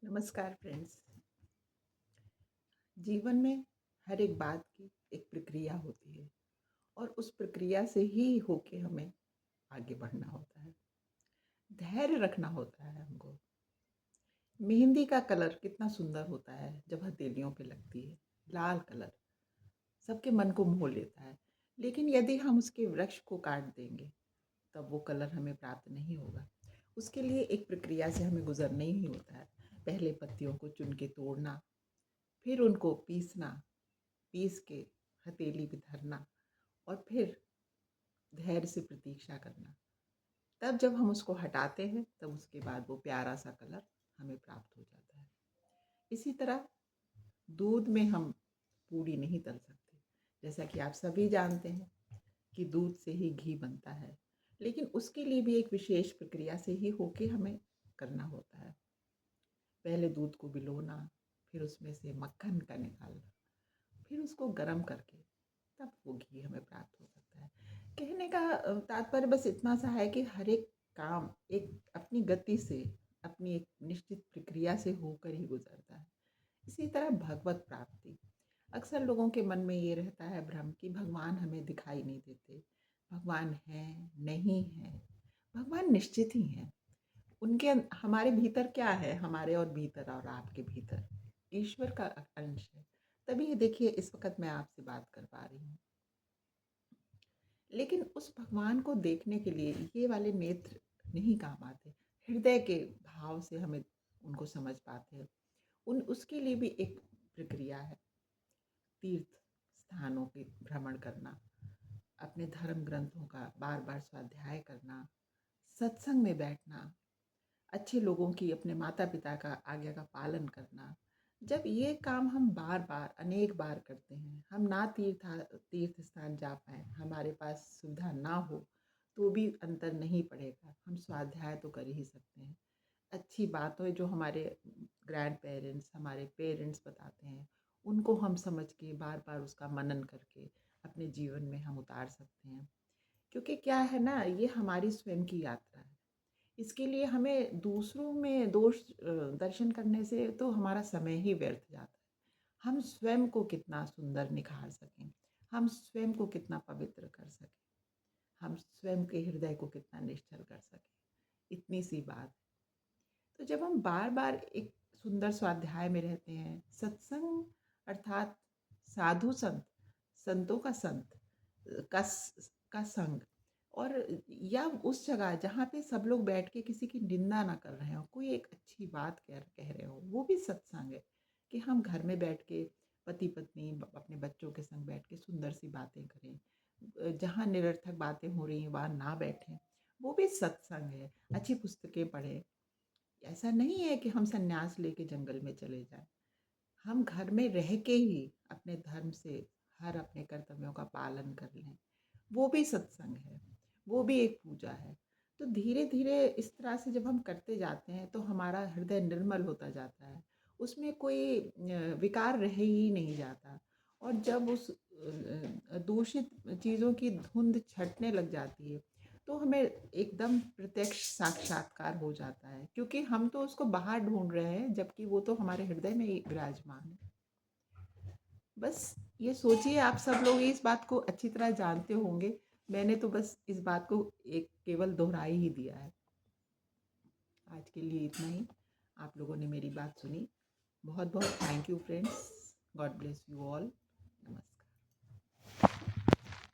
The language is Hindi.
नमस्कार फ्रेंड्स। जीवन में हर एक बात की एक प्रक्रिया होती है और उस प्रक्रिया से ही होके हमें आगे बढ़ना होता है। धैर्य रखना होता है हमको। मेहंदी का कलर कितना सुंदर होता है जब हथेलियों पे लगती है। लाल कलर सबके मन को मोह लेता है, लेकिन यदि हम उसके वृक्ष को काट देंगे तब वो कलर हमें प्राप्त नहीं होगा। उसके लिए एक प्रक्रिया से हमें गुजरना ही होता है। पहले पत्तियों को चुन के तोड़ना, फिर उनको पीसना, पीस के हथेली पे धरना और फिर धैर्य से प्रतीक्षा करना। तब जब हम उसको हटाते हैं तब उसके बाद वो प्यारा सा कलर हमें प्राप्त हो जाता है। इसी तरह दूध में हम पूड़ी नहीं तल सकते। जैसा कि आप सभी जानते हैं कि दूध से ही घी बनता है, लेकिन उसके लिए भी एक विशेष प्रक्रिया से ही होके हमें करना होता है। पहले दूध को भिगोना, फिर उसमें से मक्खन का निकालना, फिर उसको गर्म करके तब वो घी हमें प्राप्त हो सकता है। कहने का तात्पर्य बस इतना सा है कि हर एक काम एक अपनी गति से, अपनी एक निश्चित प्रक्रिया से होकर ही गुजरता है। इसी तरह भगवत प्राप्ति, अक्सर लोगों के मन में ये रहता है भ्रम कि भगवान हमें दिखाई नहीं देते, भगवान है नहीं है। भगवान निश्चित ही हैं। उनके हमारे भीतर क्या है, हमारे और भीतर और आपके भीतर ईश्वर का अंश है। तभी ये देखिए इस वक्त मैं आपसे बात कर पा रही हूँ। लेकिन उस भगवान को देखने के लिए ये वाले नेत्र नहीं काम आते। हृदय के भाव से हमें उनको समझ पाते हैं। उन उसके लिए भी एक प्रक्रिया है। तीर्थ स्थानों के भ्रमण करना, अपने धर्म ग्रंथों का बार बार स्वाध्याय करना, सत्संग में बैठना, अच्छे लोगों की, अपने माता पिता का आज्ञा का पालन करना। जब ये काम हम बार बार अनेक बार करते हैं, हम ना तीर्थ स्थान जा पाए, हमारे पास सुविधा ना हो, तो भी अंतर नहीं पड़ेगा। हम स्वाध्याय तो कर ही सकते हैं। अच्छी बातें जो हमारे ग्रैंड पेरेंट्स, हमारे पेरेंट्स बताते हैं, उनको हम समझ के बार बार उसका मनन करके अपने जीवन में हम उतार सकते हैं। क्योंकि क्या है ना, ये हमारी स्वयं की यात्रा है। इसके लिए हमें दूसरों में दोष दर्शन करने से तो हमारा समय ही व्यर्थ जाता है। हम स्वयं को कितना सुंदर निखार सकें, हम स्वयं को कितना पवित्र कर सकें, हम स्वयं के हृदय को कितना निश्चल कर सकें, इतनी सी बात। तो जब हम बार बार एक सुंदर स्वाध्याय में रहते हैं, सत्संग अर्थात साधु संत, संतों का संत का संग, और या उस जगह जहाँ पे सब लोग बैठ के किसी की निंदा ना कर रहे हो, कोई एक अच्छी बात कह रहे हो, वो भी सत्संग है। कि हम घर में बैठ के पति पत्नी अपने बच्चों के संग बैठ के सुंदर सी बातें करें। जहाँ निरर्थक बातें हो रही हैं वहाँ ना बैठें, वो भी सत्संग है। अच्छी पुस्तकें पढ़ें। ऐसा नहीं है कि हम संन्यास लेके जंगल में चले जाएं। हम घर में रह के ही अपने धर्म से हर अपने कर्तव्यों का पालन कर लें, वो भी सत्संग है, वो भी एक पूजा है। तो धीरे धीरे इस तरह से जब हम करते जाते हैं तो हमारा हृदय निर्मल होता जाता है, उसमें कोई विकार रह ही नहीं जाता। और जब उस दूषित चीज़ों की धुंध छटने लग जाती है तो हमें एकदम प्रत्यक्ष साक्षात्कार हो जाता है, क्योंकि हम तो उसको बाहर ढूंढ रहे हैं जबकि वो तो हमारे हृदय में ही विराजमान है। बस ये सोचिए, आप सब लोग इस बात को अच्छी तरह जानते होंगे। मैंने तो बस इस बात को एक केवल दोहराई ही दिया है। आज के लिए इतना ही। आप लोगों ने मेरी बात सुनी, बहुत बहुत thank you friends. God bless you all.